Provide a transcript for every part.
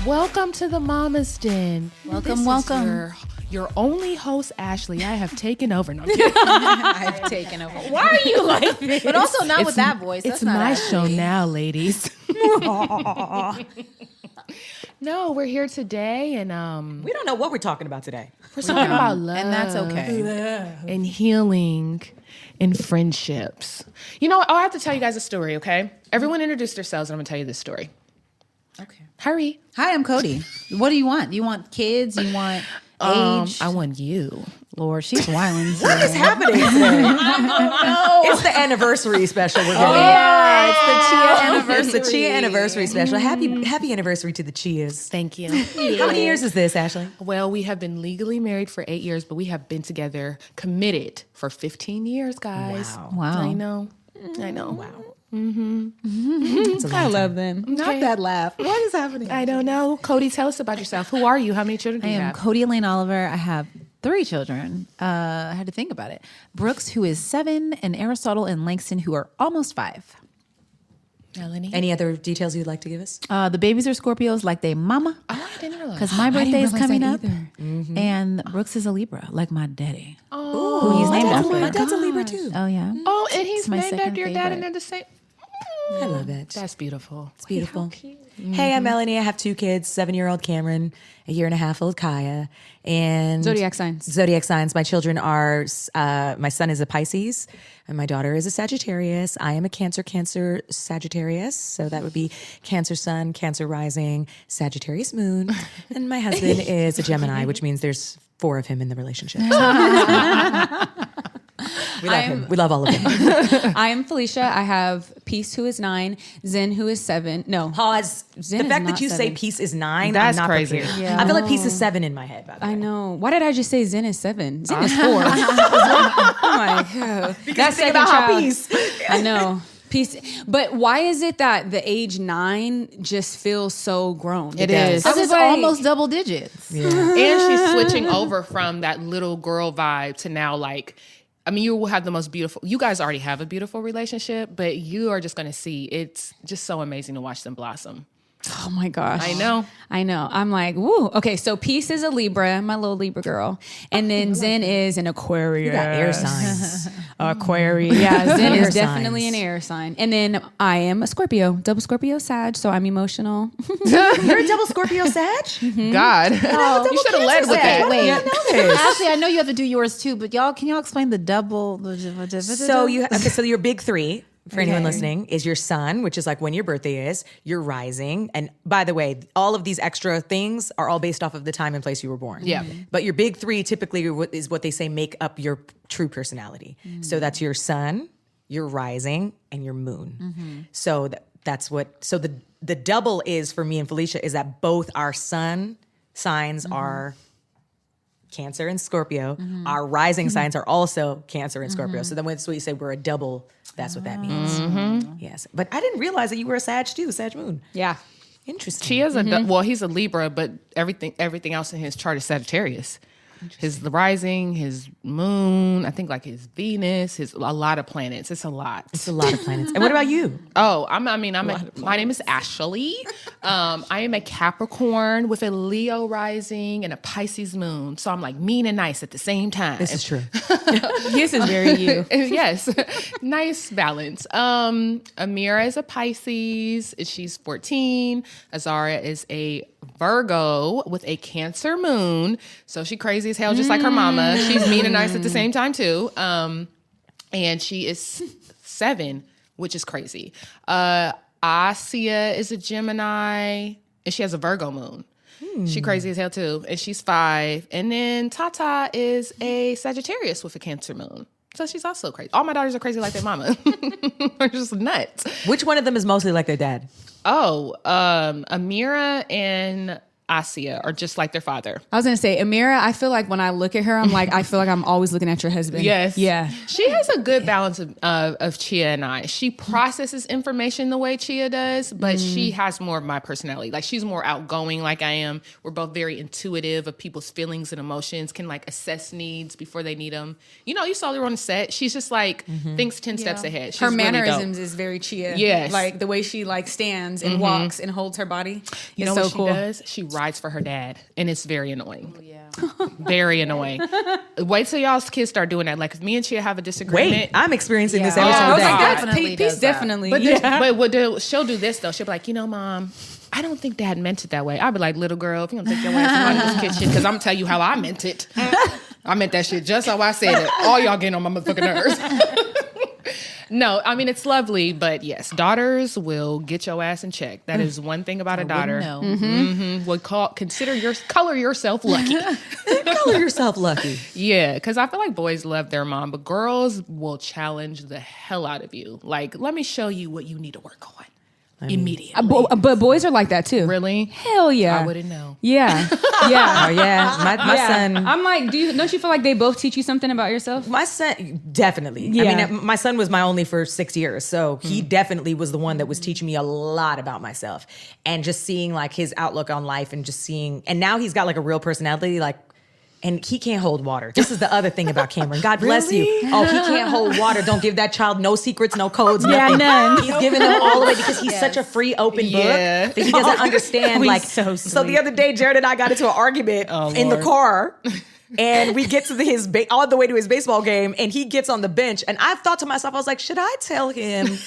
Welcome to the Mama's Den. Welcome. Your only host, Ashely. I have taken over. No, I'm kidding. I've taken over. Why are you like this? But also not with that voice. It's That's not my Ashely. show now, ladies. No, we're here today, and We don't know what we're talking about today. we're talking about love, And that's okay. and healing, and friendships. You know what? I have to tell you guys a story. Okay, everyone introduced themselves, and I'm gonna tell you this story. Okay. Hurry. Hi, I'm Cody. What do you want? You want kids? You want age? I want you. Lord, she's wilding. What is happening today? It's the anniversary special we're getting. Yeah, it's the Chea anniversary. It's the Chea anniversary special. Happy anniversary to the Cheas. Thank you. How many years is this, Ashely? Well, we have been legally married for 8 years, but we have been together, committed for 15 years, guys. Wow. I know. Wow. I love them. Not that laugh. What is happening? I don't know. Cody, tell us about yourself. Who are you? How many children do I you am have? Cody Elaine Oliver. I have 3 children. I had to think about it. Brooks, who is 7, and Aristotle and Langston, who are almost 5. Melanie? Any other details you'd like to give us? The babies are Scorpios like they mama. Oh, I didn't realize. Because my birthday is coming up. Mm-hmm. And Brooks is a Libra, like my daddy. Oh, Who he's named after. My dad's a Libra too. Oh, yeah. oh, and he's my named second after your dad, and favorite. they're the same. I love it. That's beautiful. It's beautiful. Hey, I'm Melanie. I have 2 kids, 7-year-old Cameron, a 1.5-year-old Chea, and Zodiac signs. Zodiac signs. My children are, my son is a Pisces, and my daughter is a Sagittarius. I am a Cancer Sagittarius, so that would be Cancer Sun, Cancer Rising, Sagittarius Moon, and my husband is a Gemini, which means there's 4 of him in the relationship. We love him. We love all of them. I am Felicia. I have Peace, who is 9, Zen, who is 7. No, Pause. Zen The is fact not that you say 7. peace is 9, That's I'm not crazy. prepared. Yeah. I feel like peace is 7 in my head, by the way. I know. Why did I just say Zen is 7? Zen is 4. Oh my God. That's think about how child. peace. I know. Peace. But why is it that the age 9 just feels so grown? It is. I Because was it's like, almost double digits. And she's switching over from that little girl vibe to now, like, I mean, you will have the most beautiful, you guys already have a beautiful relationship, but you are just going to see, it's just so amazing to watch them blossom. oh my gosh. I know. I'm like, woo. Okay, so Peace is a Libra, my little Libra girl. And then Zen is an Aquarius. You got air signs. Aquarius. Yeah, Zen Air is definitely signs. an air sign. And then I am a Scorpio, double Scorpio Sag, so I'm emotional. You're a double Scorpio Sag? God. You should have led with that. Wait, I know this. Actually, I know you have to do yours too, but can y'all explain the double? So so your big 3 for anyone listening is your sun, which is like when your birthday is, your rising. And by the way, all of these extra things are all based off of the time and place you were born. Yeah. But your big 3 typically is what they say make up your true personality. So that's your sun, your rising, and your moon. So that's what, so the double is for me and Felicia is that both our sun signs are Cancer and Scorpio. Our rising signs are also Cancer and Scorpio. So then when you say we're a double, that's what that means. Yes. But I didn't realize that you were a Sag too, Sag moon. Yeah. Interesting. Chea's well, he's a Libra, but everything else in his chart is Sagittarius. His rising, his moon, I think like his Venus, a lot of planets. It's a lot. It's a lot of planets. And what about you? Oh, my name is Ashely. I am a Capricorn with a Leo rising and a Pisces moon. So I'm like mean and nice at the same time. This is true. This is very you. Yes, nice balance. Amira is a Pisces. She's 14. Azara is a Virgo with a Cancer moon. So she crazy as hell, just like her mama. She's mean and nice at the same time too. And she is 7, which is crazy. Asia is a Gemini, and she has a Virgo moon. She crazy as hell too, and she's 5. And then Tata is a Sagittarius with a Cancer moon. So she's also crazy. All my daughters are crazy like their mama. They're just nuts. Which one of them is mostly like their dad? Oh, Amira and Asia are just like their father. I was gonna say, Amira, I feel like when I look at her, I'm like, I feel like I'm always looking at your husband. Yes. Yeah. She has a good balance of Chea and I. She processes information the way Chea does, but she has more of my personality. Like, she's more outgoing like I am. We're both very intuitive of people's feelings and emotions, can like assess needs before they need them. You know, you saw her on the set. She's just like, thinks 10 steps ahead. She's Her really mannerisms dope. is very Chea. Yes. Like the way she like stands and walks and holds her body. You know so what she cool. does? She rides for her dad, and it's very annoying. Oh, yeah. Very annoying. Wait till y'all's kids start doing that. Like, if me and Chea have a disagreement. Wait, I'm experiencing this every Yeah. single Oh, day. my God. That's Definitely Peace does that. definitely. But she'll do this, though. She'll be like, you know, Mom, I don't think Dad meant it that way. I'll be like, little girl, if you don't take your ass out of this kitchen, because I'm going to tell you how I meant it. I meant that shit just how I said it. All y'all getting on my motherfucking nerves. No, I mean, it's lovely, but yes, daughters will get your ass in check. That is one thing about a daughter. No. Would color yourself lucky. Color yourself lucky. Yeah, because I feel like boys love their mom, but girls will challenge the hell out of you. Like, let me show you what you need to work on immediately. But boys are like that too. Really? Hell yeah. I wouldn't know. Yeah. Yeah. Oh yeah, my son. I'm like, don't you feel like they both teach you something about yourself? My son, definitely. Yeah. I mean, my son was my only for 6 years. So he definitely was the one that was teaching me a lot about myself and just seeing like his outlook on life and just seeing, and now he's got like a real personality, like, and he can't hold water. This is the other thing about Cameron. God bless you. Oh, he can't hold water. Don't give that child no secrets, no codes, nothing. none. He's giving them all away because he's such a free, open book Yeah. that he doesn't understand. He's Like, so so the other day, Jared and I got into an argument in the Lord. car. And we get to all the way to his baseball game, and he gets on the bench. And I thought to myself, I was like, should I tell him,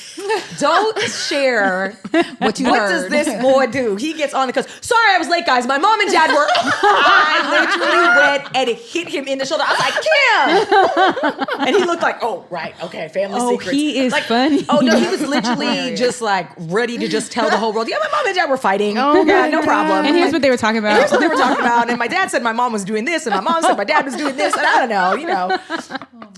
don't share What you what heard. does this boy do? He gets on because, sorry, I was late, guys. My mom and dad were. I literally went and it hit him in the shoulder. I was like, Kim! And he looked like, oh, right, okay, family secrets. He is like, funny. Oh, no, he was literally just like ready to just tell the whole world, yeah, my mom and dad were fighting. Oh, yeah, no problem. And here's what they were talking about. Here's what they were talking about. And my dad said my mom was doing this, and my mom said my dad was doing this, and I don't know,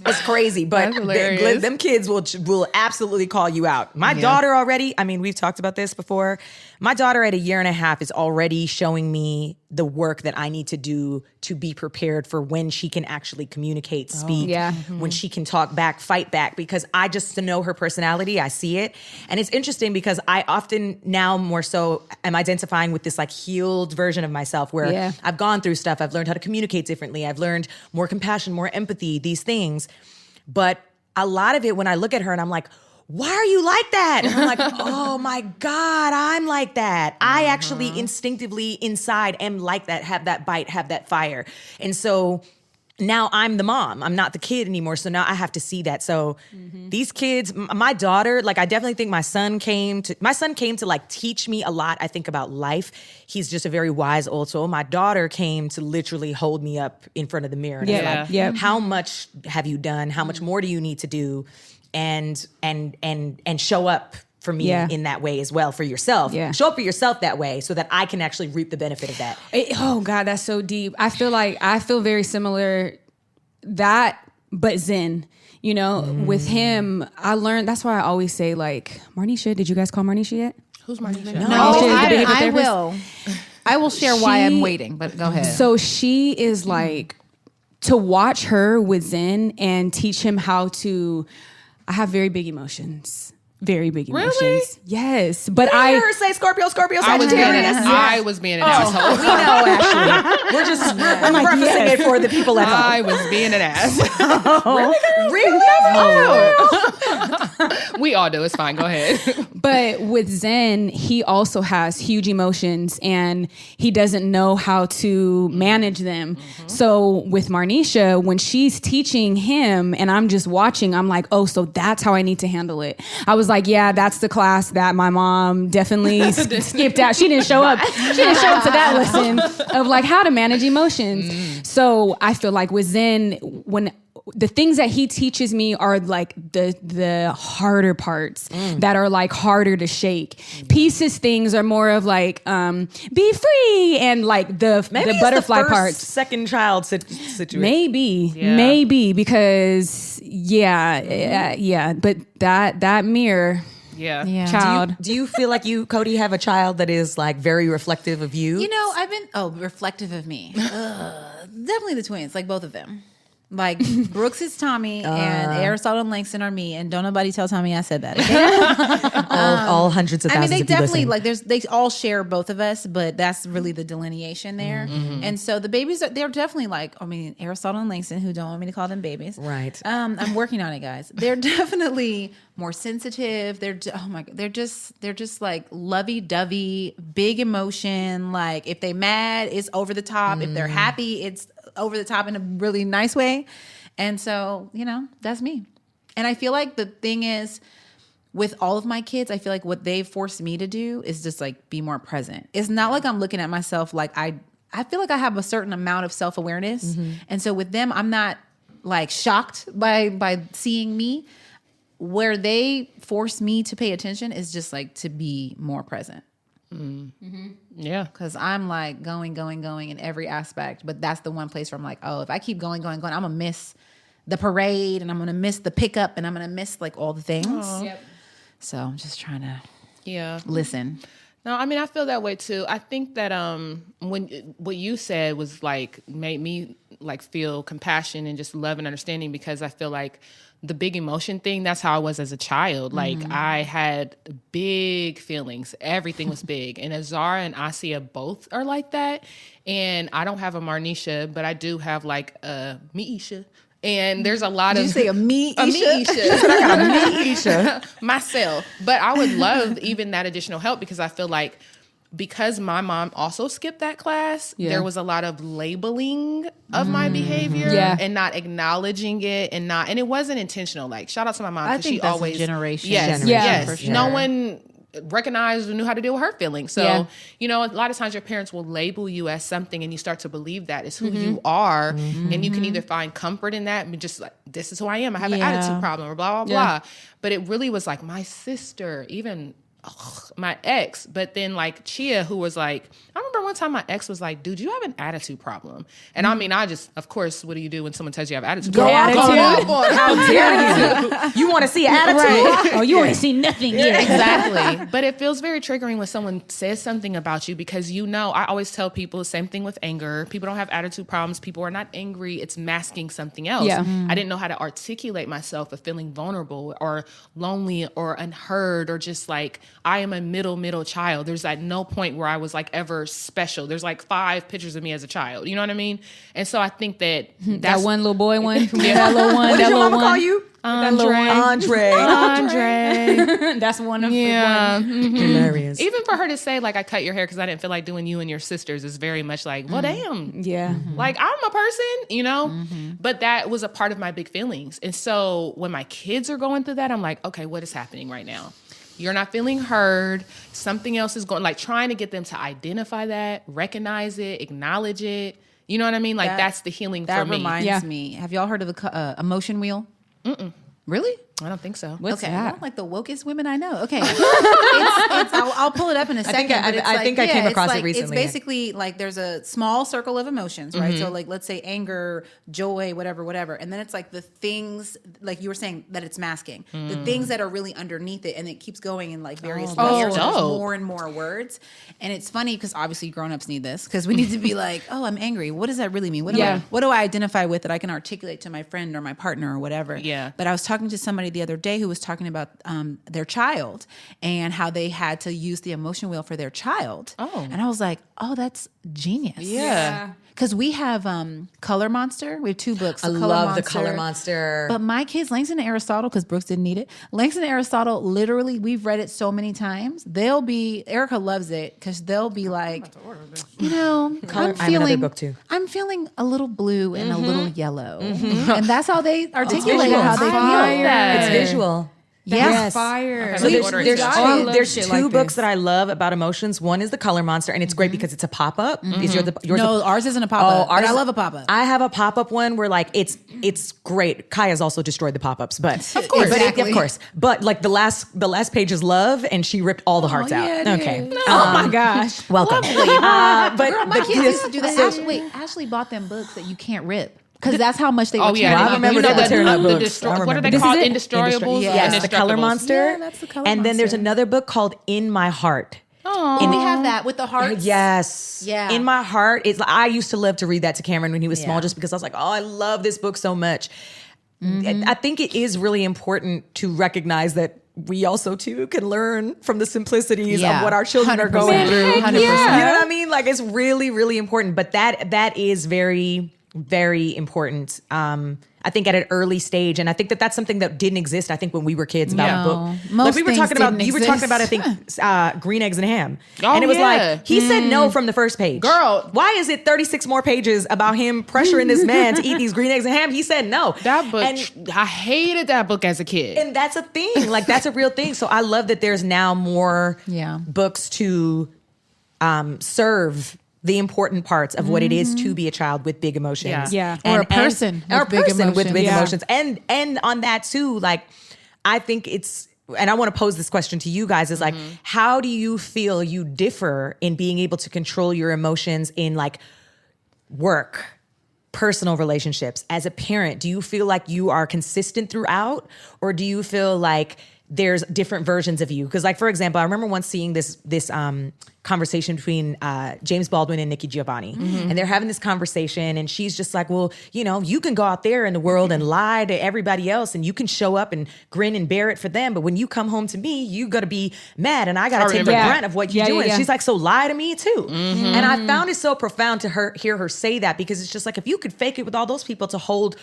it's crazy. But That's hilarious. them kids will absolutely call you out. My daughter already, I mean, we've talked about this before. My daughter at 1.5 years is already showing me the work that I need to do to be prepared for when she can actually communicate, speak, yeah. when she can talk back, fight back, because I just know her personality. I see it. And it's interesting because I often now more so am identifying with this like healed version of myself where I've gone through stuff. I've learned how to communicate differently. I've learned more compassion, more empathy, these things. But a lot of it, when I look at her and I'm like, why are you like that? And I'm like, oh my God, I'm like that. I actually instinctively inside am like that, have that bite, have that fire. And so now I'm the mom. I'm not the kid anymore. So now I have to see that. So these kids, my daughter, like I definitely think my son came to like teach me a lot, I think, about life. He's just a very wise old soul. My daughter came to literally hold me up in front of the mirror. And I was like, how much have you done? How much more do you need to do? And show up for me in that way as well for yourself. Yeah. Show up for yourself that way so that I can actually reap the benefit of that. Oh God, that's so deep. I feel very similar that, but Zen. You know, with him, I learned, that's why I always say like, Marnisha, did you guys call Marnisha yet? Who's Marnisha? No, Marnisha is the behavior I therapist. will. I will share why I'm waiting, but go ahead. So she is like, to watch her with Zen and teach him how to, I have very big emotions. Very big emotions. Really? Yes. But I hear her say Scorpio, I was being Sagittarius. I was being an asshole. We know, Ashley. We're just prefacing it for the people at home. I was being an ass. Really? We all do. It's fine. Go ahead. But with Zen, he also has huge emotions and he doesn't know how to manage them. So with Marnisha, when she's teaching him and I'm just watching, I'm like, oh, so that's how I need to handle it. I was like, yeah, that's the class that my mom definitely skipped out. She didn't show up. She didn't show up to that lesson of like how to manage emotions. So I feel like with Zen, when the things that he teaches me are like the harder parts that are like harder to shake. Pieces things are more of like be free and like the butterfly the first, parts. second child situation. Maybe because but that mirror. Yeah. Yeah. child. Do you feel like you, Cody, have a child that is like very reflective of you? You know, I've been reflective of me. Definitely the twins, like both of them. Like Brooks is Tommy and Aristotle and Langston are me, and don't nobody tell Tommy I said that. Okay? all hundreds of I mean, thousands they of people definitely listening. they all share both of us, but that's really the delineation there. And so the babies they're definitely like, I mean, Aristotle and Langston, who don't want me to call them babies, Right. I'm working on it, guys. They're definitely more sensitive. Oh my god, they're just like lovey dovey, big emotion. Like if they mad, it's over the top. If they're happy, it's over the top in a really nice way. And so, you know, that's me. And I feel like the thing is, with all of my kids, I feel like what they've forced me to do is just like be more present. It's not like I'm looking at myself like I feel like I have a certain amount of self-awareness. And so with them, I'm not like shocked by seeing me. Where they force me to pay attention is just like to be more present. Yeah. Because I'm like going in every aspect. But that's the one place where I'm like, oh, if I keep going, I'm going to miss the parade and I'm going to miss the pickup and I'm going to miss like all the things. Yep. So I'm just trying to Yeah. listen. No, I mean, I feel that way too. I think that when what you said was like made me like feel compassion and just love and understanding, because I feel like the big emotion thing, that's how I was as a child. Like I had big feelings. Everything was big. And Azara and Asia both are like that. And I don't have a Marnisha, but I do have like a Miisha. And there's a lot of... Did you say a me? A Isha. myself. But I would love even that additional help, because I feel like because my mom also skipped that class, Yeah. there was a lot of labeling of my behavior Yeah. and not acknowledging it and it wasn't intentional. Like shout out to my mom, I because think she that's always a generation. Yes, Yeah, yes. for sure. No one recognized or knew how to deal with her feelings. So, Yeah. you know, a lot of times your parents will label you as something and you start to believe that is who you are. And you can either find comfort in that and just like, this is who I am. I have an Yeah. attitude problem or blah, blah, Yeah. blah. But it really was like my sister, even my ex, but then like Chea, who was like, I remember one time my ex was like, dude, you have an attitude problem. And I mean, I just, of course, what do you do when someone tells you have attitude Go problem? off Go on off. How dare you? You want to see attitude? Oh, you ain't seen nothing yet. Exactly. But it feels very triggering when someone says something about you, because you know, I always tell people the same thing with anger. People don't have attitude problems. People are not angry. It's masking something else. Yeah. I didn't know how to articulate myself of feeling vulnerable or lonely or unheard, or just like I am a middle child. There's at no point where I was like ever special. There's like 5 pictures of me as a child. You know what I mean? And so I think that That one little boy one. That little one. What that did your little mama one. call you? Andre. That's one of Yeah. Hilarious. Even for her to say, like, I cut your hair because I didn't feel like doing you and your sisters is very much like, well, damn. Yeah. Like, I'm a person, you know? But that was a part of my big feelings. And so when my kids are going through that, I'm like, okay, what is happening right now? You're not feeling heard. Something else is going, like trying to get them to identify that, recognize it, acknowledge it. You know what I mean? Like, that's the healing That for me. reminds Yeah. me. Have y'all heard of the emotion wheel? Really? I don't think so. What's Okay, that? well, like the wokest women I know. Okay, I'll pull it up in a second. I think I came across it It's recently. basically like there's a small circle of emotions, right? So like let's say anger, joy, whatever, and then it's like the things like you were saying that it's masking the things that are really underneath it, and it keeps going in like various layers. There's dope. more and more words, and it's funny because obviously grown-ups need this because we need to be like, oh, I'm angry. What does that really mean? What do I identify with that I can articulate to my friend or my partner or whatever? Yeah. But I was talking to somebody the other day who was talking about their child and how they had to use the emotion wheel for their child. Oh. And I was like, oh, that's genius. Yeah. Because we have Color Monster. We have 2 books. I love the Color Monster. But my kids, Langston and Aristotle, because Brooks didn't need it. Langston and Aristotle, literally, we've read it so many times. Erica loves it because they'll be like, you know, I have feeling, another book too. I'm feeling a little blue and a little yellow. And that's how they articulate how they Fire. feel. It's visual. Yes. Fire. Okay, So let me there's order it there's tonight. I two, love there's shit 2 like books this. that I love about emotions. One is the Color Monster, and it's great because it's a pop up. Is yours? No, ours isn't a pop-up. ours But I is- love a pop-up. I have a pop up one where like it's great. Kaya's also destroyed the pop ups, but of course. of Exactly. course. But like the last page is love, and she ripped all the hearts out. yeah, it Okay, is. Oh my gosh. welcome. But Girl, my the- kids used to do that. so- Ashley bought them books that you can't rip. Because that's how much they were. Oh yeah, I remember they were tearing up books. What are they This called? is it? Indestroyables. Yes, the Color Monster. Yeah, that's the Color And then there's Monster. another book called In My Heart. And we have that with the hearts. Yes. Yeah. In My Heart. I used to love to read that to Cameron when he was small, Yeah. just because I was like, oh, I love this book so much. I think it is really important to recognize that we also too can learn from the simplicities Yeah. of what our children are 100%. going through. 100%. You know what I mean? Like it's really, really important. But that is very, very important. I think at an early stage, and I think that's something that didn't exist. I think when we were kids about a book, most like we were things talking about. didn't You were talking exist. about, I think, Green Eggs and Ham, Oh, and it was yeah. like he said no from the first page. Girl. why is it 36 more pages about him pressuring this man to eat these green eggs and ham? He said no. That book, and I hated that book as a kid. and that's a thing. Like that's a real thing. So I love that there's now more Yeah. books to serve the important parts of what it is to be a child with big emotions. Yeah. Or a person or a with big person with big emotions. emotions. And on that too, like I think it's, and I want to pose this question to you guys, is like, how do you feel you differ in being able to control your emotions in like work, personal relationships? As a parent, do you feel like you are consistent throughout, or do you feel like there's different versions of you? Because like, for example, I remember once seeing this conversation between James Baldwin and Nikki Giovanni, and they're having this conversation, and she's just like, well, you know, you can go out there in the world and lie to everybody else, and you can show up and grin and bear it for them, but when you come home to me, you gotta be mad, and I gotta take the remember that. brunt of what you're doing. She's like, so lie to me too. And I found it so profound to hear her say that, because it's just like, if you could fake it with all those people to hold,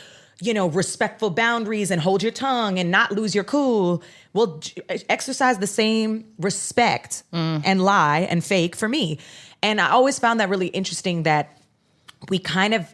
you know, respectful boundaries and hold your tongue and not lose your cool, well, exercise the same respect and lie and fake for me. And I always found that really interesting, that we kind of,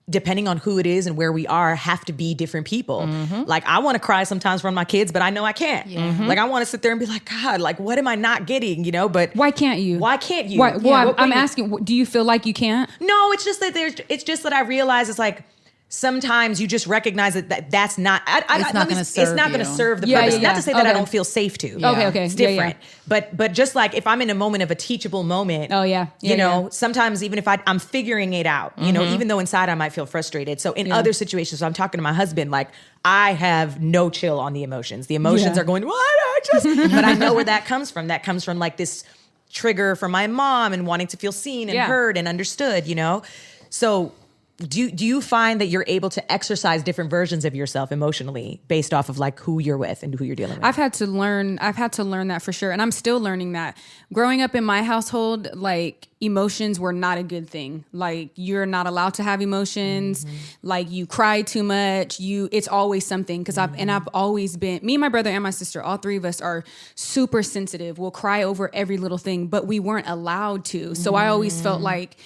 depending on who it is and where we are, have to be different people. Like I want to cry sometimes from my kids, but I know I can't. Like I want to sit there and be like, God, like what am I not getting? You know, but Why can't you? Why can't you? Why, well, I'm Wait. asking, do you feel like you can't? No, it's just that it's just that I realize it's like, sometimes you just recognize that's not. It's not gonna serve It's not going to you. serve the Yeah, purpose. yeah, Not yeah. to say that I Okay. don't feel safe to. Okay. It's Yeah, different. But just like if I'm in a moment of a teachable moment. Oh, yeah. Yeah, you know, yeah. sometimes even if I'm figuring it out, you know, even though inside I might feel frustrated. So in other situations, so I'm talking to my husband, like I have no chill on the emotions. The emotions Yeah. are going, what? I just, but I know where that comes from. That comes from like this trigger from my mom and wanting to feel seen and Yeah. heard and understood, you know? So do you find that you're able to exercise different versions of yourself emotionally based off of like who you're with and who you're dealing with? I've had to learn that for sure. And I'm still learning that. Growing up in my household, like emotions were not a good thing. Like you're not allowed to have emotions. Like you cry too much. It's always something. Cause I've always been, me and my brother and my sister, all three of us are super sensitive. We'll cry over every little thing, but we weren't allowed to. So I always felt like,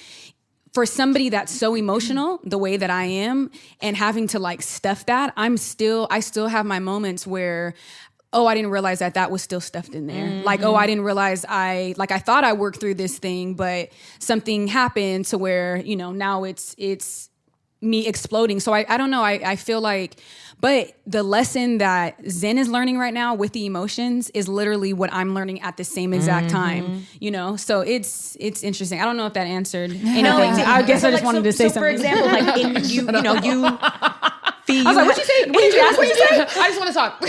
for somebody that's so emotional the way that I am, and having to like stuff that, I still have my moments where, oh, I didn't realize that was still stuffed in there. Like, oh, I didn't realize I thought I worked through this thing, but something happened to where, you know, now it's me exploding. So I don't know. I feel like, but the lesson that Zen is learning right now with the emotions is literally what I'm learning at the same exact time, you know? So it's interesting. I don't know if that answered anything. I guess I just wanted to say so something. for example, like in you know, you Fee, I was like, what'd you say? What did you ask? What'd you say? I just want to talk.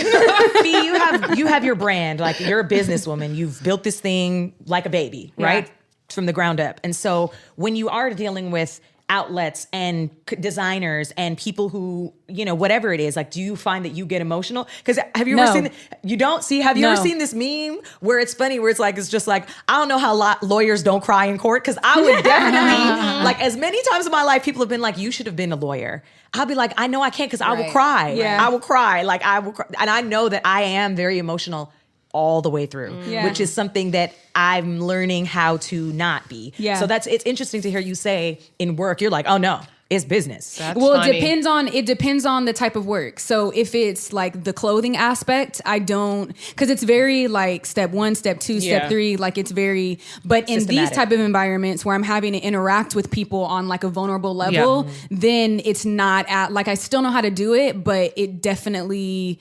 Fee, you have your brand. Like you're a businesswoman. You've built this thing like a baby, right? Yeah. From the ground up. And so when you are dealing with outlets and designers and people who, you know, whatever it is, like, do you find that you get emotional? Because have you ever seen, you don't see, have you ever seen this meme where it's funny, where it's just like, I don't know how lawyers don't cry in court. Cause I would definitely, like as many times in my life, people have been like, you should have been a lawyer. I'll be like, I know I can't, cause I will cry. Yeah. I will cry. Like I will cry. And I know that I am very emotional all the way through, which is something that I'm learning how to not be. Yeah. So it's interesting to hear you say in work, you're like, oh no, it's business. Well, it depends on the type of work. So if it's like the clothing aspect, I don't, because it's very like step 1, step 2, step 3, like it's very, but in these type of environments where I'm having to interact with people on like a vulnerable level, then it's not at, like I still know how to do it, but it definitely,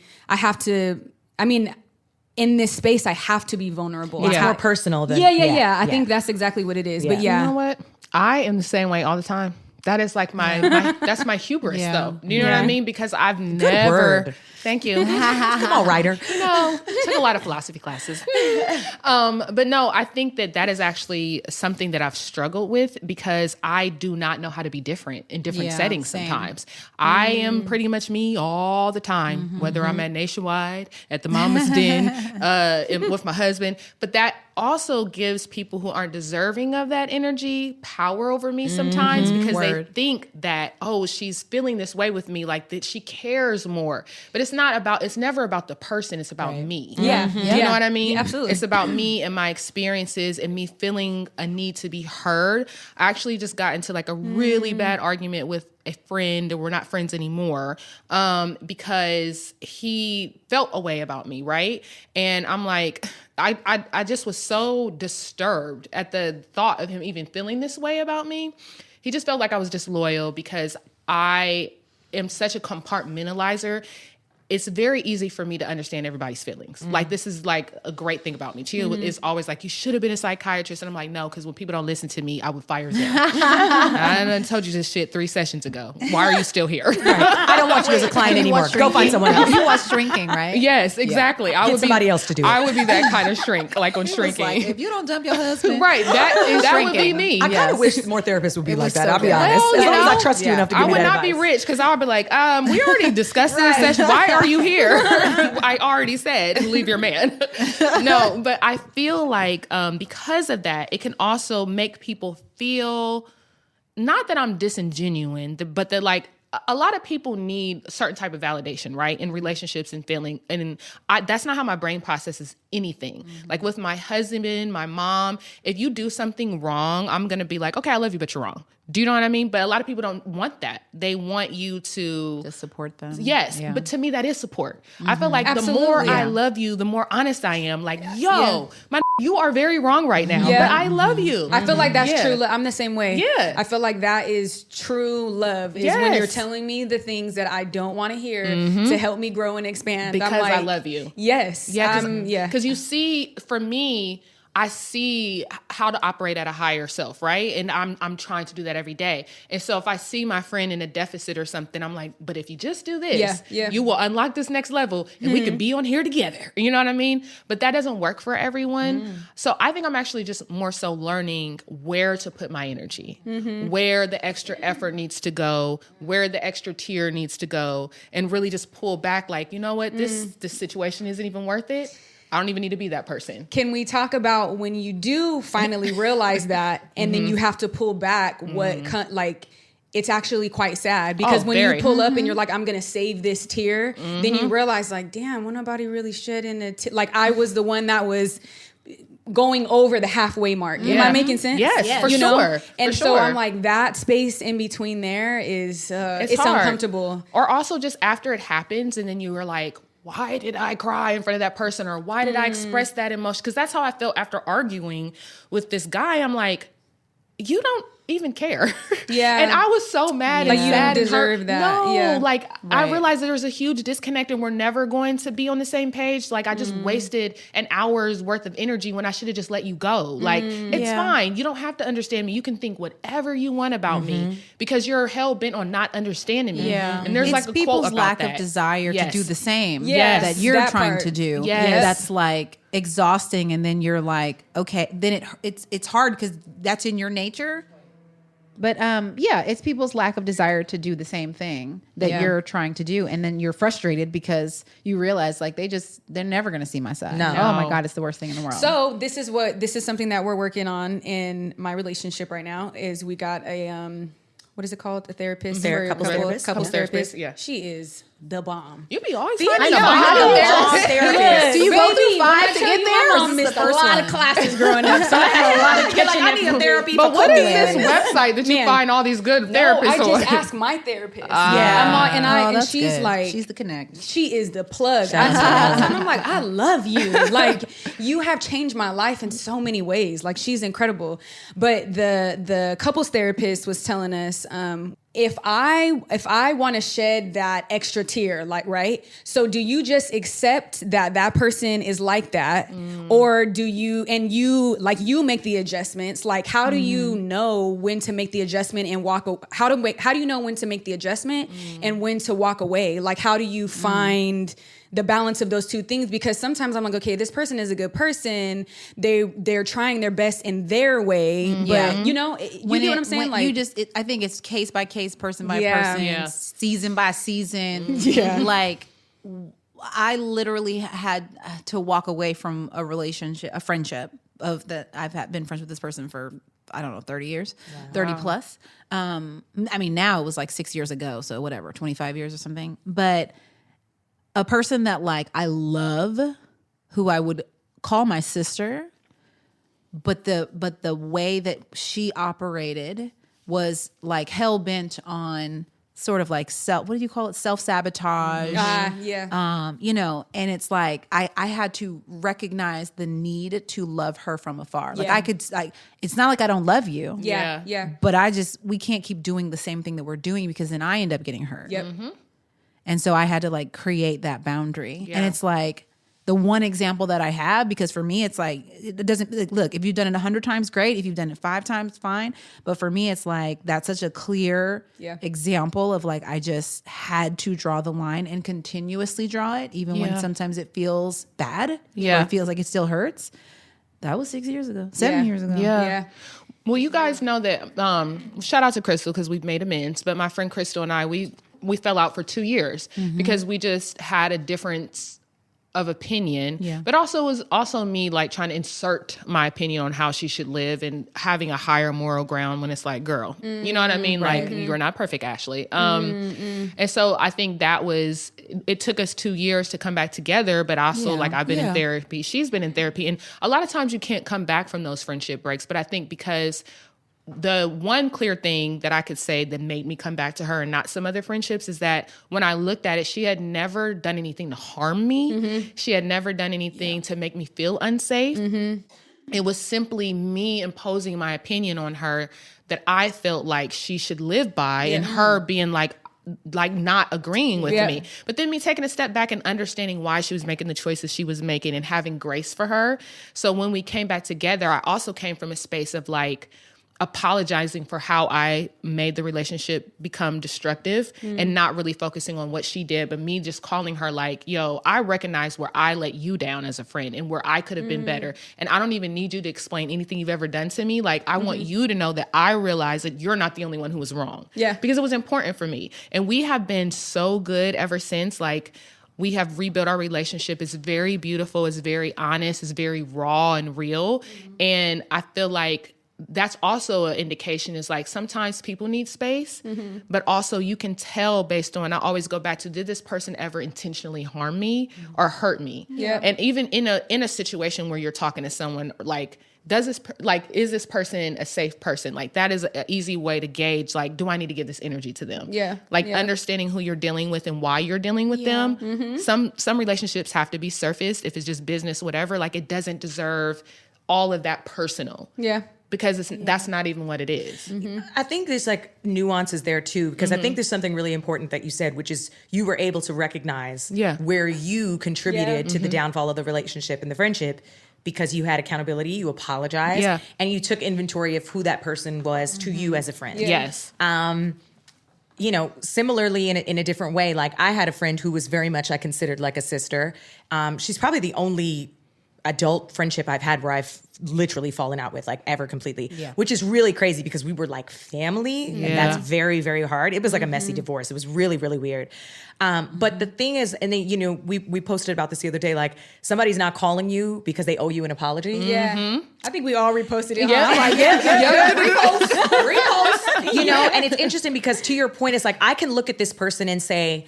in this space, I have to be vulnerable. It's more personal than I think that's exactly what it is. But You know what? I am the same way all the time. That is like my that's my hubris, Yeah. though. You know what I mean? Because I've word. never. Thank you. Come on, writer. No, took a lot of philosophy classes. But no, I think that is actually something that I've struggled with because I do not know how to be different in different Yeah, settings same. sometimes. I am pretty much me all the time, whether I'm at Nationwide, at the Mama's Den, with my husband. But that also gives people who aren't deserving of that energy power over me sometimes because they think that, oh, she's feeling this way with me, like that she cares more. But it's never about the person, it's about me. Yeah. You know what I mean? Yeah, absolutely. It's about me and my experiences and me feeling a need to be heard. I actually just got into like a really bad argument with a friend, and we're not friends anymore, because he felt a way about me, right? And I'm like, I just was so disturbed at the thought of him even feeling this way about me. He just felt like I was disloyal because I am such a compartmentalizer. It's very easy for me to understand everybody's feelings. Like, this is like a great thing about me. Chea is always like, you should have been a psychiatrist. And I'm like, no, because when people don't listen to me, I would fire them. I done told you this shit 3 sessions ago. Why are you still here? I don't want you as a client anymore. Go find someone else. You watch Shrinking, right? Yes, exactly. I Get would somebody else to do it. I would be that kind of shrink, like on It's Shrinking. like, if you don't dump your husband, Right, that would be me. I kind of wish more therapists would be like was that. so I'll be good. honest. Well, As you long as I know, trust you enough to give I me would that not be advice. rich because I would be like, we already discussed this session. Why are you here? I already said, leave your man. No, but I feel like because of that, it can also make people feel, not that I'm disingenuine, but that like, a lot of people need a certain type of validation, right? In relationships and feeling. And that's not how my brain processes anything. Like with my husband, my mom, if you do something wrong, I'm going to be like, okay, I love you, but you're wrong. Do you know what I mean? But a lot of people don't want that. They want you to just support them. Yes, Yeah. but to me, that is support. I feel like Absolutely. the more I Yeah. love you, the more honest I am. Like, yo, you are very wrong right now, Yeah. but I love you. I feel like that's Yeah. true love. I'm the same way. Yeah. I feel like that is true love is when you're Yes. telling me the things that I don't want to hear to help me grow and expand. Because I'm like, I love you. Yes. Yeah, Yeah. because you see, for me, I see how to operate at a higher self, right? And I'm trying to do that every day. And so if I see my friend in a deficit or something, I'm like, but if you just do this, Yeah. you will unlock this next level and we can be on here together. You know what I mean? But that doesn't work for everyone. So I think I'm actually just more so learning where to put my energy, where the extra effort needs to go, where the extra tear needs to go, and really just pull back like, you know what, this situation isn't even worth it. I don't even need to be that person. Can we talk about when you do finally realize that and then you have to pull back it's actually quite sad because when very. you pull up and you're like, I'm going to save this tear, then you realize like, damn, well, nobody really shed in a tear. Like I was the one that was going over the halfway mark. Am I making sense? Yes, for You know? sure. And For so sure. I'm like, that space in between there is, it's hard. uncomfortable. Or also just after it happens and then you were like, why did I cry in front of that person? Or why did I express that emotion? Because that's how I felt after arguing with this guy. I'm like, you don't even care. Yeah. And I was so mad Like, and you sad don't and hurt. deserve that. No, Yeah. like I realized there was a huge disconnect and we're never going to be on the same page. Like I just wasted an hour's worth of energy when I should have just let you go. Like it's fine. You don't have to understand me. You can think whatever you want about me because you're hell bent on not understanding me. Yeah. And there's it's like a people's quote about lack that. of desire Yes. to do the same Yes, that you're that trying part. to do. Yes. That's like exhausting. And then you're like, okay, then it's hard because that's in your nature. But it's people's lack of desire to do the same thing that Yeah. you're trying to do. And then you're frustrated because you realize like they're never going to see my side. No. Oh my God, it's the worst thing in the world. So this is something that we're working on in my relationship right now is we got a, what is it called? A therapist? Couples therapist. Couples therapist. Yeah. She is the bomb. You be always I finding know. a I know. bomb Therapist. do you go through Baby, when I 5 to tell get you, there? My or mom is this missed the a first lot one? of classes growing up, so I had a lot of catching I up need to a do. therapy. But what is Man. this website that you Man. find all these good No, therapists I on? just ask my therapist. Yeah. I'm like, and that's she's good. like, she's the connect. she is the plug. Shout I out tell to her all the her. time, I'm like, I love you. Like, you have changed my life in so many ways. Like, she's incredible. But the couples therapist was telling us, if I want to shed that extra tear, like, right? So do you just accept that person is like that? Or do you make the adjustments? Like, how do you know when to make the adjustment and how do you know when to make the adjustment and when to walk away? Like, how do you find the balance of those two things? Because sometimes I'm like, okay, this person is a good person. They're trying their best in their way, but you know, you get what I'm saying? Like, I think it's case by case, person by Yeah. person, season by season. Yeah. Like, I literally had to walk away from a friendship I've been friends with this person for, I don't know, 30 years, 30 plus. I mean, now it was like 6 years ago. So whatever, 25 years or something. But a person that like I love, who I would call my sister, but the way that she operated was like hell bent on sort of like what do you call it? Self-sabotage. You know, and it's like I had to recognize the need to love her from afar. Like I could it's not like I don't love you. yeah. But we can't keep doing the same thing that we're doing, because then I end up getting hurt. Yep. And so I had to like create that boundary. Yeah. And it's like the one example that I have, because for me, it's like, it doesn't, like, look, if you've done it 100 times, great. If you've done it 5 times, fine. But for me, it's like, that's such a clear example of like, I just had to draw the line and continuously draw it, even when sometimes it feels bad. Or it feels like it still hurts. That was 6 years ago, 7 years ago. Yeah. Well, you guys know that, shout out to Crystal, because we've made amends, but my friend Crystal and I, we fell out for 2 years because we just had a difference of opinion. Yeah. But also it was also me like trying to insert my opinion on how she should live and having a higher moral ground when it's like, girl, you know what I mean? Right. Like, you're not perfect, Ashely. And so I think it took us 2 years to come back together, but also like I've been in therapy, she's been in therapy. And a lot of times you can't come back from those friendship breaks. But I think because the one clear thing that I could say that made me come back to her and not some other friendships is that when I looked at it, she had never done anything to harm me. She had never done anything to make me feel unsafe. It was simply me imposing my opinion on her that I felt like she should live by, and her being like not agreeing with me. But then me taking a step back and understanding why she was making the choices she was making and having grace for her. So when we came back together, I also came from a space of like, apologizing for how I made the relationship become destructive and not really focusing on what she did, but me just calling her like, yo, I recognize where I let you down as a friend and where I could have been better. And I don't even need you to explain anything you've ever done to me. Like, I want you to know that I realize that you're not the only one who was wrong. Yeah. Because it was important for me. And we have been so good ever since. Like, we have rebuilt our relationship. It's very beautiful. It's very honest. It's very raw and real. And I feel like that's also an indication is like sometimes people need space, but also you can tell based on, I always go back to, did this person ever intentionally harm me or hurt me? Yeah. And even in a situation where you're talking to someone, like, is this person a safe person? Like, that is an easy way to gauge, like, do I need to give this energy to them? Yeah. Like understanding who you're dealing with and why you're dealing with them. Some relationships have to be surfaced. If it's just business, whatever, like, it doesn't deserve all of that personal. Yeah. Because that's not even what it is. I think there's like nuances there too, because I think there's something really important that you said, which is you were able to recognize where you contributed to the downfall of the relationship and the friendship, because you had accountability, you apologized, and you took inventory of who that person was to you as a friend. Yes. You know, similarly in a different way, like I had a friend who was very much I considered like a sister. She's probably the only adult friendship I've had where I've literally fallen out with, like, ever completely, which is really crazy because we were like family, and that's very, very hard. It was like a messy divorce. It was really, really weird. But the thing is, and then, you know, we posted about this the other day, like, somebody's not calling you because they owe you an apology. Yeah. I think we all reposted it. Yeah. I'm like, repost. You know, and it's interesting because to your point, it's like, I can look at this person and say,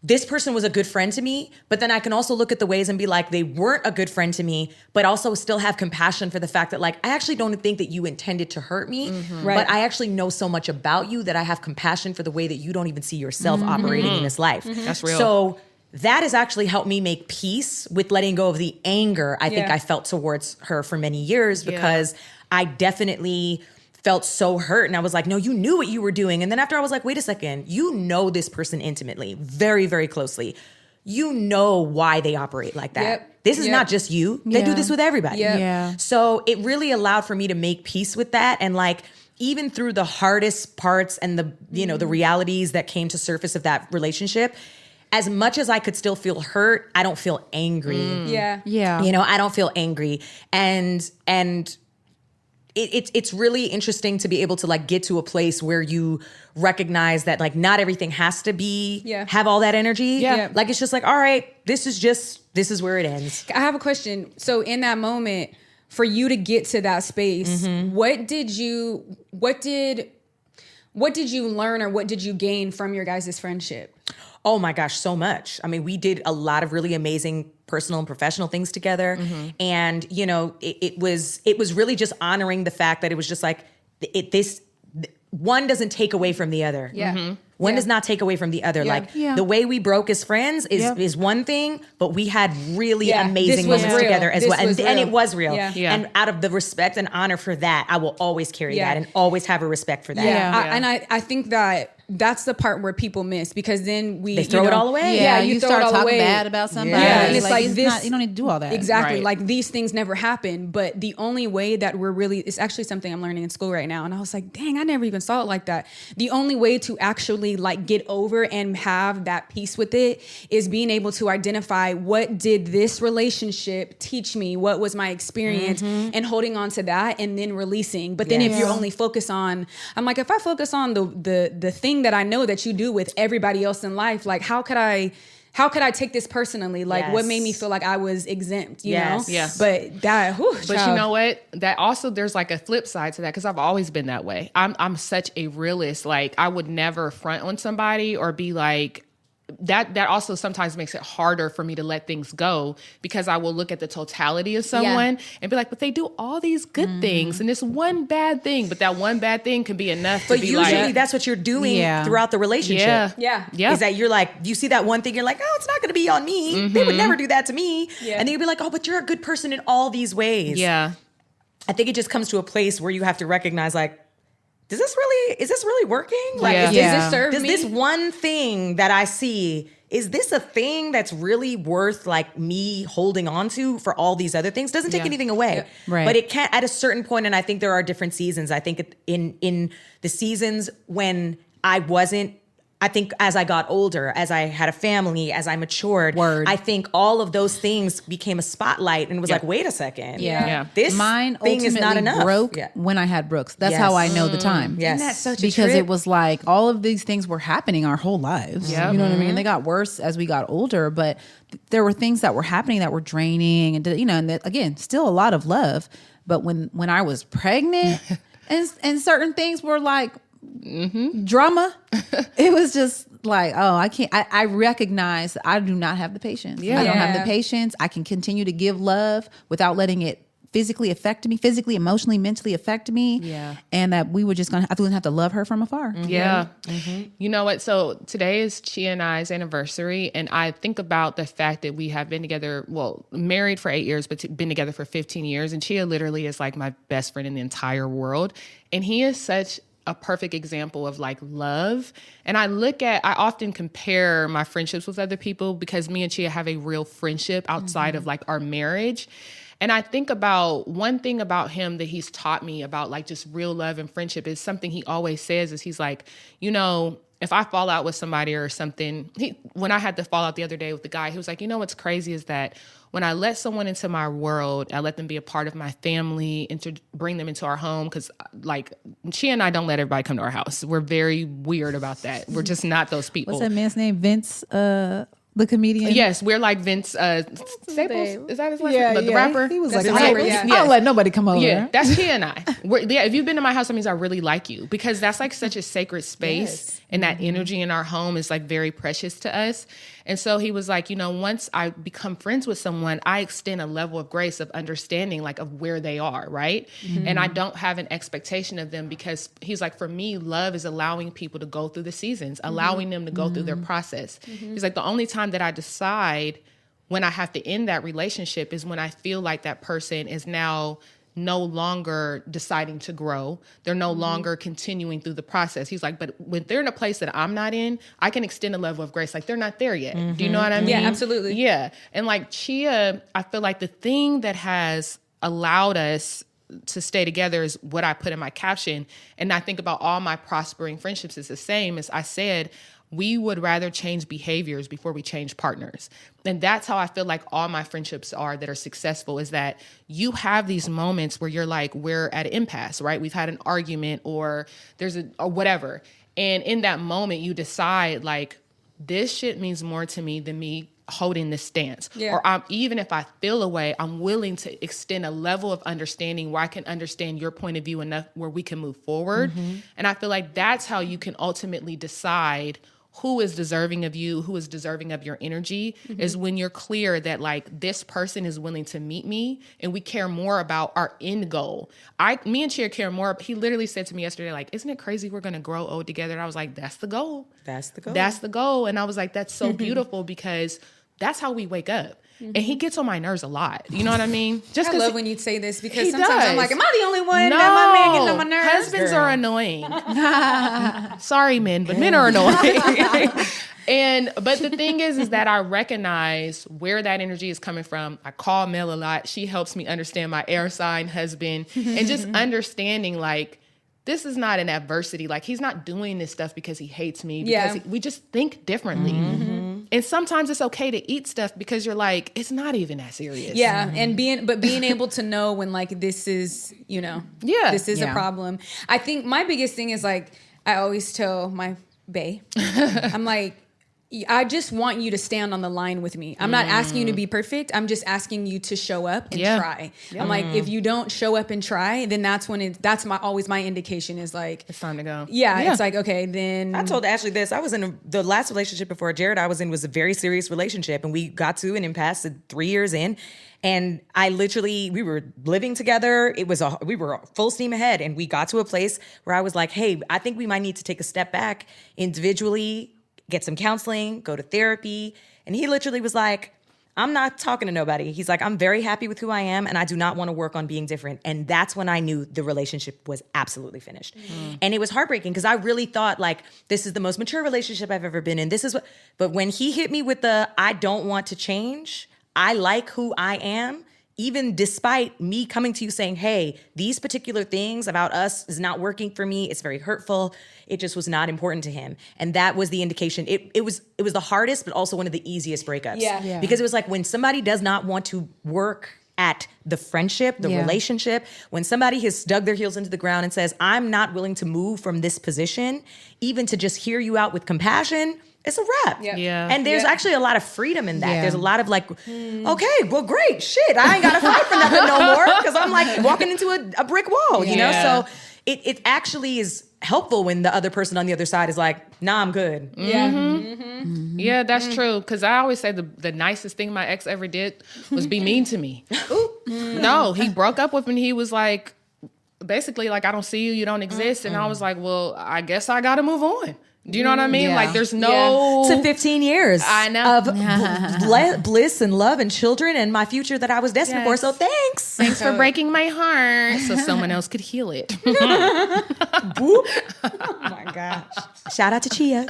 this person was a good friend to me, but then I can also look at the ways and be like, they weren't a good friend to me, but also still have compassion for the fact that, like, I actually don't think that you intended to hurt me, but I actually know so much about you that I have compassion for the way that you don't even see yourself operating in this life. That's real. So that has actually helped me make peace with letting go of the anger I think I felt towards her for many years, because I definitely felt so hurt. And I was like, no, you knew what you were doing. And then after I was like, wait a second, you know this person intimately, very, very closely. You know why they operate like that. Yep. This is not just you. They do this with everybody. Yep. Yeah. So it really allowed for me to make peace with that. And like, even through the hardest parts and the, you know, the realities that came to surface of that relationship, as much as I could still feel hurt, I don't feel angry. Yeah. Yeah. You know, I don't feel angry. And it's really interesting to be able to like get to a place where you recognize that like not everything has to be have all that energy. Yeah. Like it's just like, all right, this is where it ends. I have a question. So in that moment, for you to get to that space, what did you learn or what did you gain from your guys' friendship? Oh my gosh, so much. I mean, we did a lot of really amazing personal and professional things together. And, you know, it was really just honoring the fact that it was just like, one doesn't take away from the other. Yeah. One does not take away from the other. Yeah. Like Yeah. the way we broke as friends is one thing, but we had really Yeah. amazing This was moments real. together as This well. was And real. it was real. Yeah. Yeah. And out of the respect and honor for that, I will always carry Yeah. that and always have a respect for that. Yeah. I think that's the part where people miss, because then They throw it all away. Yeah, you you throw start it all talking away. bad about somebody. Yeah. And it's like this. You don't need to do all that. Exactly. Right. Like these things never happen. But the only way that we're really, it's actually something I'm learning in school right now. And I was like, dang, I never even saw it like that. The only way to actually like get over and have that peace with it is being able to identify, what did this relationship teach me? What was my experience? And holding on to that and then releasing. But then if you're only focused on, I'm like, if I focus on the thing that I know that you do with everybody else in life, like how could I take this personally? Like what made me feel like I was exempt, you know? Yeah. But that, But you know what? That also, there's like a flip side to that, because I've always been that way. I'm such a realist. Like I would never front on somebody or be like, that also sometimes makes it harder for me to let things go, because I will look at the totality of someone and be like, but they do all these good things and this one bad thing, but that one bad thing can be enough to But be usually like, that's what you're doing throughout the relationship. Yeah. Is that you're like, you see that one thing, you're like, oh, it's not going to be on me. They would never do that to me. Yeah. And then you'll be like, oh, but you're a good person in all these ways. yeah. I think it just comes to a place where you have to recognize, like, is this really working? Like, Yeah. is Does this serve does me? this one thing that I see, is this a thing that's really worth like me holding on to for all these other things? Doesn't take anything away. Yeah. Right. But it can't at a certain point, and I think there are different seasons. I think in the seasons when I think as I got older, as I had a family, as I matured, I think all of those things became a spotlight and was like, wait a second. Yeah. This Mine thing is not ultimately enough. broke Yeah. when I had Brooks. That's Yes. how I know the time. Yes. Isn't that such a Because trip? it was like all of these things were happening our whole lives. Yep. You know what I mean? They got worse as we got older, but there were things that were happening that were draining, and you know, and that, again, still a lot of love. But when I was pregnant, and certain things were like drama, it was just like, oh, I can't. I recognize that I do not have the patience. I don't have the patience. I can continue to give love without letting it physically affect me, physically, emotionally, mentally affect me. Yeah. And that we were just I was gonna have to love her from afar. Yeah. You know what? So today is Chea and I's anniversary. And I think about the fact that we have been together, well, married for 8 years, but been together for 15 years. And Chea literally is like my best friend in the entire world. And he is such a perfect example of like love. And I often compare my friendships with other people, because me and Chea have a real friendship outside of like our marriage. And I think about one thing about him that he's taught me about like just real love and friendship is something he always says is he's like, you know, if I fall out with somebody or something, when I had to fall out the other day with the guy, he was like, you know, what's crazy is that when I let someone into my world, I let them be a part of my family, bring them into our home. Cause like Chea and I don't let everybody come to our house. We're very weird about that. We're just not those people. What's that man's name? Vince, the comedian. Yes, we're like Vince Staples. Is that his last Yeah, name? The yeah. rapper? He was That's like, his I name? don't Yes. let nobody come over. Yeah, that's Chea and I. If you've been to my house, that means I really like you, because that's like such a sacred space, and that energy in our home is like very precious to us. And so he was like, you know, once I become friends with someone, I extend a level of grace, of understanding, like of where they are, right? And I don't have an expectation of them, because he's like, for me, love is allowing people to go through the seasons, allowing them to go through their process. He's like, the only time that I decide when I have to end that relationship is when I feel like that person is now no longer deciding to grow. They're no longer continuing through the process. He's like, but when they're in a place that I'm not in, I can extend a level of grace. Like, they're not there yet. Do you know what I mean? Yeah, absolutely. Yeah. And like Chea, I feel like the thing that has allowed us to stay together is what I put in my caption. And I think about all my prospering friendships is the same. As I said, we would rather change behaviors before we change partners. And that's how I feel like all my friendships are that are successful, is that you have these moments where you're like, we're at an impasse, right? We've had an argument or or whatever. And in that moment, you decide like, this shit means more to me than me holding this stance. Yeah. Or even if I feel a way, I'm willing to extend a level of understanding where I can understand your point of view enough where we can move forward. And I feel like that's how you can ultimately decide who is deserving of you, who is deserving of your energy, is when you're clear that like this person is willing to meet me and we care more about our end goal. Me and Chea care more. He literally said to me yesterday, like, isn't it crazy we're going to grow old together? And I was like, that's the goal. That's the goal. That's the goal. And I was like, that's so beautiful because that's how we wake up. And he gets on my nerves a lot. You know what I mean? Just I love when you say this because He sometimes I'm does. like, am I the only one that my man getting on my nerves? Husbands are annoying. Sorry, men, but men are annoying. But the thing is that I recognize where that energy is coming from. I call Mel a lot. She helps me understand my air sign husband and just understanding like, this is not an adversity. Like, he's not doing this stuff because he hates me. Because we just think differently. And sometimes it's okay to eat stuff because you're like, it's not even that serious. Yeah, and being able to know when like this is, this is a problem. I think my biggest thing is like, I always tell my bae, I'm like, I just want you to stand on the line with me. I'm not asking you to be perfect. I'm just asking you to show up and try. I'm like, if you don't show up and try, then that's when that's always my indication is like, it's time to go. Yeah, it's like, okay, then. I told Ashely this. I was in the last relationship before Jared I was in was a very serious relationship, and we got to an impasse 3 years in. And we were living together. We were full steam ahead, and we got to a place where I was like, hey, I think we might need to take a step back individually, get some counseling, go to therapy. And he literally was like, I'm not talking to nobody. He's like, I'm very happy with who I am and I do not want to work on being different. And that's when I knew the relationship was absolutely finished. And it was heartbreaking because I really thought like, this is the most mature relationship I've ever been in. But when he hit me with I don't want to change, I like who I am, even despite me coming to you saying, hey, these particular things about us is not working for me. It's very hurtful. It just was not important to him. And that was the indication. It was the hardest, but also one of the easiest breakups. Yeah. Because it was like when somebody does not want to work at the friendship, the relationship, when somebody has dug their heels into the ground and says, I'm not willing to move from this position, even to just hear you out with compassion, it's a wrap. Yeah. And there's actually a lot of freedom in that. There's a lot of like, okay, well, great, shit. I ain't got to fight for nothing no more because I'm like walking into a brick wall, you know? So it actually is helpful when the other person on the other side is like, nah, I'm good. Yeah, that's true. Because I always say the nicest thing my ex ever did was be mean to me. No, he broke up with me. He was like, basically like, I don't see you. You don't exist. And I was like, well, I guess I got to move on. Do you know what I mean? Like, there's no... To 15 years I know. of bliss and love and children and my future that I was destined for. So thanks. Thanks for breaking my heart so someone else could heal it. Oh my gosh. Shout out to Chea.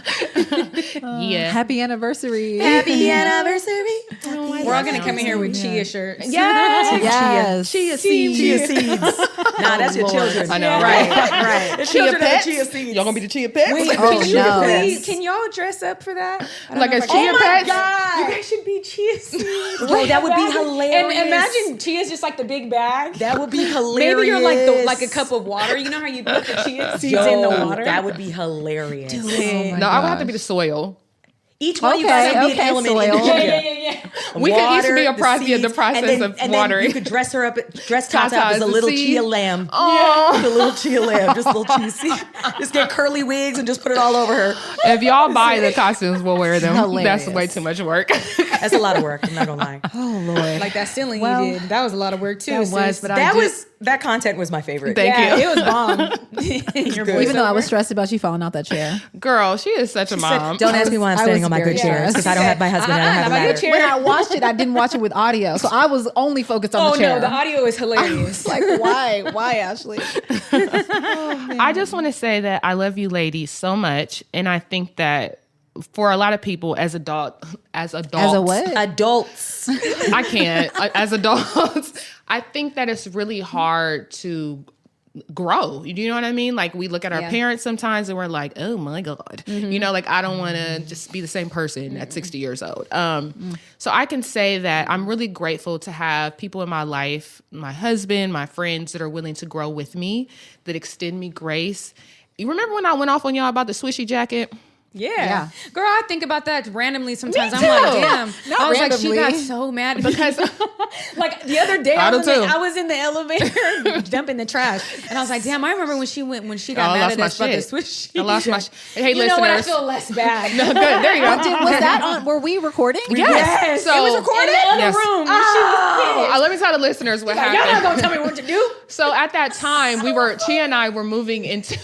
Yeah. Happy anniversary. Happy anniversary. We're all going to come in here with Chea shirts. Yes. Chia seeds. Chia seeds. Nah, that's your children. I know. Right. The Chia children are pets? Chia seeds. Y'all gonna be the Chia pets? Wait, Oh, can you no. please, can y'all dress up for that? Like a Chia Chia pets? You guys should be Chia seeds. Bro, that would be hilarious. And imagine Chia's just like the big bag. That would be hilarious. Maybe you're like a cup of water. You know how you put the chia seeds in the water? That would be hilarious. No, I would have to be the soil. Each one of you guys would be an element in the soil. Chia. We could each be a the process, the seeds, process of and watering. Then you could dress her up, dress Tata up as a the little seed. Chia lamb. Oh. The little Chia lamb, just a little Chia seed. Just get curly wigs and just put it all over her. If y'all buy the costumes, we'll wear them. Hilarious. That's way too much work. That's a lot of work. I'm not gonna lie. Oh Lord. Like that ceiling Well, you did. That was a lot of work too. that was, sis. but I That content was my favorite. Thank yeah, you. it was bomb. Your voice even though I was over. stressed about you falling out that chair. Girl, she is such a mom. Don't ask me why I'm I standing was on my very good chairs embarrassed. because I don't have my husband and I don't have a not my good ladder. chair. When I watched it, I didn't watch it with audio, so I was only focused on Oh the chair. no, the audio is hilarious. Like, why, Ashley? I just want to say that I love you ladies so much. And I think that for a lot of people as adults, As a what? Adults. I can't. As adults, I think that it's really hard to grow. You know what I mean? Like we look at our Yeah. parents sometimes and we're like, oh my God. You know, like I don't want to just be the same person at 60 years old. So I can say that I'm really grateful to have people in my life, my husband, my friends that are willing to grow with me, that extend me grace. You remember when I went off on y'all about the swishy jacket? Yeah. Girl, I think about that randomly sometimes. Me I'm like, too. damn. Not I was like, she randomly. got so mad because like the other day I I do was, too. I was in the elevator dumping the trash. And I was like, damn, I remember when she got I mad lost at my us about the shit. swish. I lost my Hey, You listeners. know what? I feel less bad. No, good. There you go. Was that on? Were we recording? Yes. So, it was recorded in the Yes. other room. She was pissed. Let me tell the listeners what Like, y'all happened. not gonna tell me what to do? So at that time, Chea and I were moving into,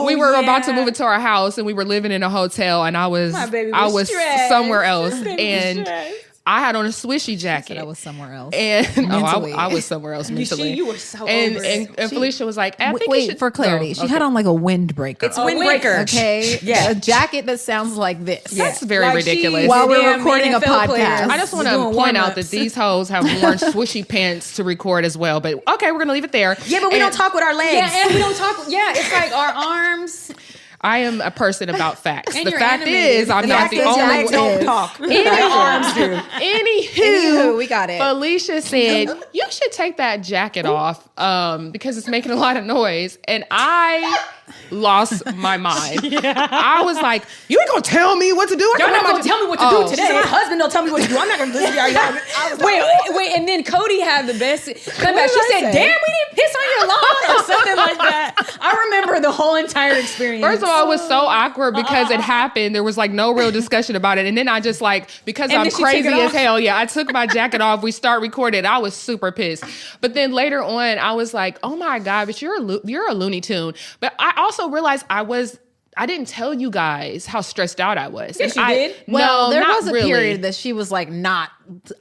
we were about to yeah. move into our house and we were living in a hotel and I was My baby I was was stressed. somewhere else My baby was and stressed. I had on a swishy jacket. I was somewhere else. and Mentally. I was somewhere else mentally. You were so and, over it. and Felicia was like, I think you Wait, should for clarity, go. she Okay. had on like a windbreaker. It's windbreaker. Okay. Yeah. A jacket that sounds like this. That's very Like ridiculous. she's While we're damn recording a NFL player. podcast. I just want We're to doing point out warm-ups. that these hoes have worn swishy pants to record as well. But okay, we're gonna leave it there. Yeah, but we And don't talk with our legs. Yeah, and we don't talk. Yeah, it's like our arms. I am a person about facts. And The you're fact animated. is, I'm The not fact the is, your only legs one. don't talk. Any Our arms do. Anywho, we got it. Felicia said, you should take that jacket off because it's making a lot of noise. And I lost my mind. I was like, you ain't gonna tell me what to do. Y'all not gonna tell me what to do She today. said, my husband don't tell me what to do. I'm not going to listen to y'all. I was like, Wait, and then Cody had the best comeback. did She I said, say? damn, we didn't piss on your lawn or something like that. I remember the whole entire experience. First of all, it was so awkward because it happened. There was like no real discussion about it. And then I just like, because And I'm then she took crazy it as off? hell. Yeah, I took my jacket off. We start recording. I was super pissed. But then later on, I was like, oh my God, but you're a Looney Tune. But I also realized I didn't tell you guys how stressed out I was. Yes, And you did. well, no, there not was a really. period that she was like not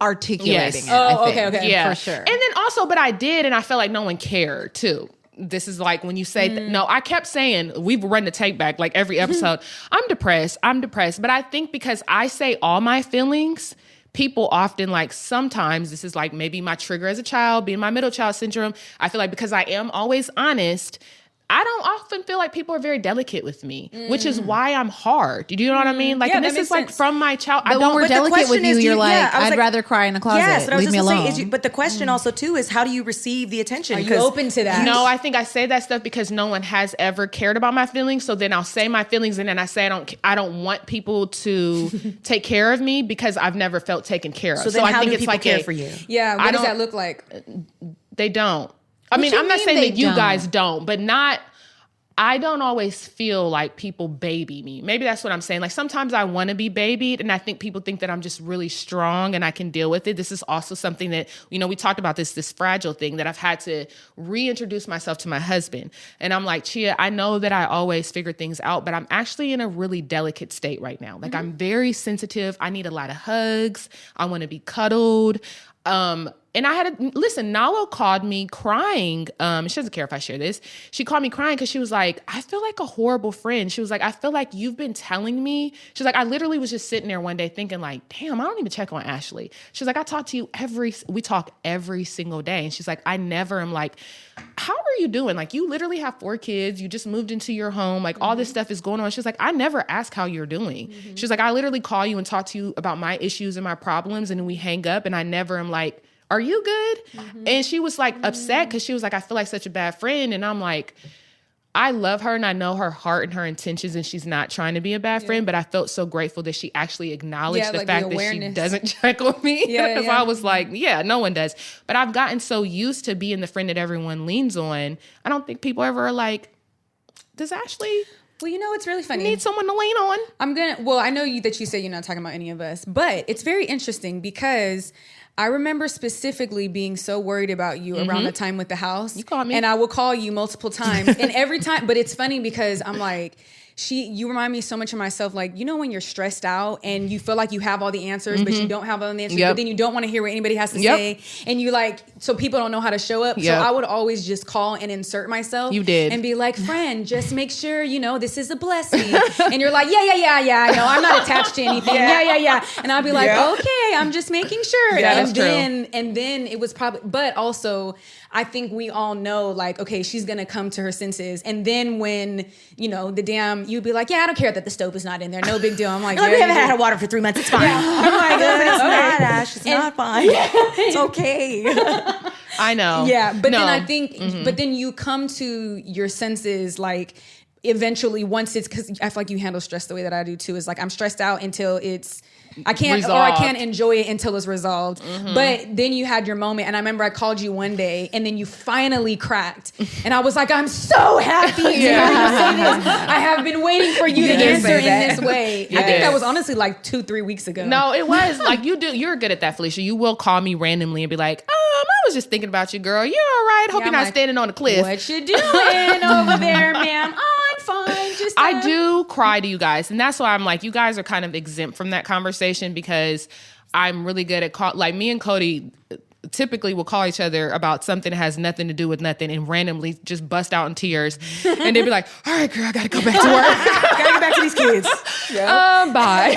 articulating Yes. it. Oh, I think, okay. Yeah, for sure. And then also, but I did, and I felt like no one cared too. This is like when you say, no, I kept saying, we've run the tape back like every episode. I'm depressed. But I think because I say all my feelings, people often like sometimes this is like maybe my trigger as a child, being my middle child syndrome. I feel like because I am always honest, I don't often feel like people are very delicate with me, which is why I'm hard. Do you know what I mean? Like, Yeah, and that this makes is like sense. from my child. But when we're but the delicate question with you, is, you're yeah, like, I was I'd like- rather cry in the closet. Yes, but I was Leave me just gonna alone. say, but the question also too is, how do you receive the attention? Are you 'Cause open to that? No, I think I say that stuff because no one has ever cared about my feelings. So then I'll say my feelings and then I say I don't want people to take care of me because I've never felt taken care of. So then I how think do it's people like care for you? Yeah, I what does don't- that look like? They don't. I mean, you I'm not mean saying they that you don't? guys don't, but I don't always feel like people baby me. Maybe that's what I'm saying. Like sometimes I want to be babied and I think people think that I'm just really strong and I can deal with it. This is also something that, we talked about this fragile thing that I've had to reintroduce myself to my husband. And I'm like, Chea, I know that I always figure things out, but I'm actually in a really delicate state right now. Like I'm very sensitive. I need a lot of hugs. I want to be cuddled. And I had listen, Nalo called me crying. She doesn't care if I share this. She called me crying because she was like, I feel like a horrible friend. She was like, I feel like you've been telling me. She's like, I literally was just sitting there one day thinking like, damn, I don't even check on Ashely. She's like, I talk to you we talk every single day. And she's like, I never am like, how are you doing? Like you literally have 4 kids. You just moved into your home. Like all this stuff is going on. She's like, I never ask how you're doing. She's like, I literally call you and talk to you about my issues and my problems. And then we hang up and I never am like, are you good? And she was like upset because she was like, I feel like such a bad friend. And I'm like, I love her and I know her heart and her intentions and she's not trying to be a bad friend, but I felt so grateful that she actually acknowledged the like fact the that she awareness. doesn't check on me. Yeah, Because yeah. I was like, yeah, no one does. But I've gotten so used to being the friend that everyone leans on. I don't think people ever are like, does Ashely Well, you know, it's really funny. Need someone to lean on. I know that you said you're not talking about any of us, but it's very interesting because I remember specifically being so worried about you around the time with the house. You called me. And I will call you multiple times. And every time, but it's funny because I'm like, you remind me so much of myself. Like, you know, when you're stressed out and you feel like you have all the answers, but you don't have all the answers, but then you don't want to hear what anybody has to say. And you like, so people don't know how to show up. So I would always just call and insert myself. You did. And be like, friend, just make sure, you know, this is a blessing. And you're like, yeah. No, I'm not attached to anything. Yeah. And I'll be like, okay, I'm just making sure. Yeah, and that's then, true. And then it was probably, but also I think we all know like, okay, she's going to come to her senses. And then when, you know, you'd be like, yeah, I don't care that the stove is not in there. No big deal. I'm like, we haven't had water for 3 months. It's fine. Yeah. I'm like, it's not, Ash. It's not fine. It's okay. I know. Yeah. But then I think, but then you come to your senses like eventually once it's, because I feel like you handle stress the way that I do too, is like I'm stressed out until I can't enjoy it until it's resolved. But then you had your moment, and I remember I called you one day, and then you finally cracked, and I was like, "I'm so happy to hear you say this. I have been waiting for you to answer in this way." I think that was honestly like 2-3 weeks ago. No, it was like you're good at that, Felicia. You will call me randomly and be like, I was just thinking about you, girl. You're all right. Hope you're not standing on a cliff. What you doing over there, ma'am? I'm fine. I do cry to you guys, and that's why I'm like, you guys are kind of exempt from that conversation because I'm really good at like me and Cody typically will call each other about something that has nothing to do with nothing and randomly just bust out in tears. And they'd be like, all right, girl, I got to go back to work. Gotta get back to these kids. Bye.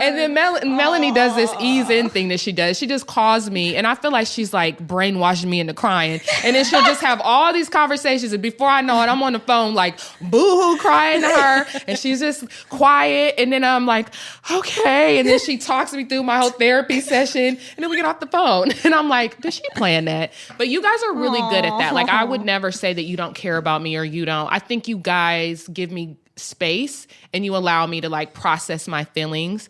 And then Melanie does this ease in thing that she does. She just calls me and I feel like she's like brainwashing me into crying. And then she'll just have all these conversations. And before I know it, I'm on the phone like boo-hoo crying to her. And she's just quiet. And then I'm like, okay. And then she talks me through my whole therapy session. And then we get off the phone. And I'm like, did she plan that? But you guys are really good at that. Like I would never say that you don't care about me or you don't. I think you guys give me space and you allow me to like process my feelings.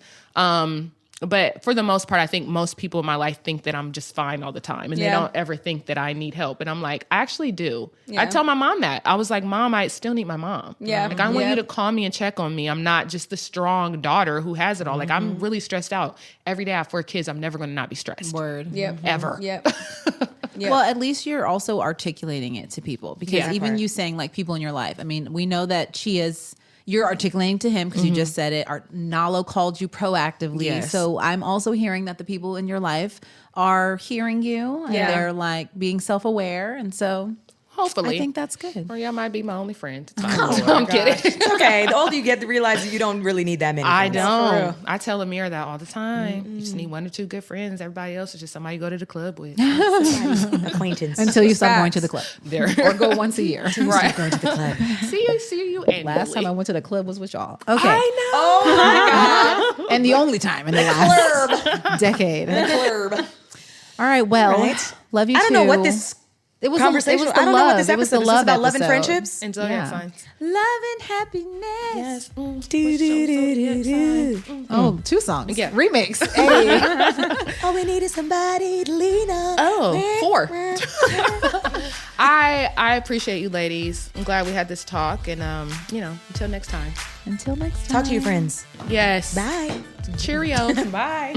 But for the most part, I think most people in my life think that I'm just fine all the time. And they don't ever think that I need help. And I'm like, I actually do. Yeah. I tell my mom that. I was like, Mom, I still need my mom. Yeah. Like, I want you to call me and check on me. I'm not just the strong daughter who has it all. Like, I'm really stressed out. Every day I have 4 kids. I'm never going to not be stressed. Word. Yep. Ever. Yep. Yep. Well, at least you're also articulating it to people. Because even you saying, like, people in your life. I mean, we know that Chea's... You're articulating to him because you just said it. Nalo called you proactively. Yes. So I'm also hearing that the people in your life are hearing you and they're like being self-aware. And so hopefully I think that's good. Or y'all might be my only friend. I'm kidding. It's okay. The older you get to realize that you don't really need that many friends. I don't. I tell Amir that all the time. You just need 1 or 2 good friends. Everybody else is just somebody you go to the club with. Acquaintance. Until you stop going to the club. Or go once a year. Right. Going to the club. See you annually. Last time I went to the club was with y'all. Okay. I know. Oh my God. And the only time in the last decade. The club. All right. Well, love you too. I don't know what this conversation. I don't know what this episode is about. Love and friendships. And zodiac signs. Love and happiness. Yes. Oh, 2 songs. Yeah. Remix. Hey. All we need is somebody to lean on. Oh, 4. I appreciate you ladies. I'm glad we had this talk. And, until next time. Until next time. Talk to your friends. Yes. Bye. Cheerio. Bye.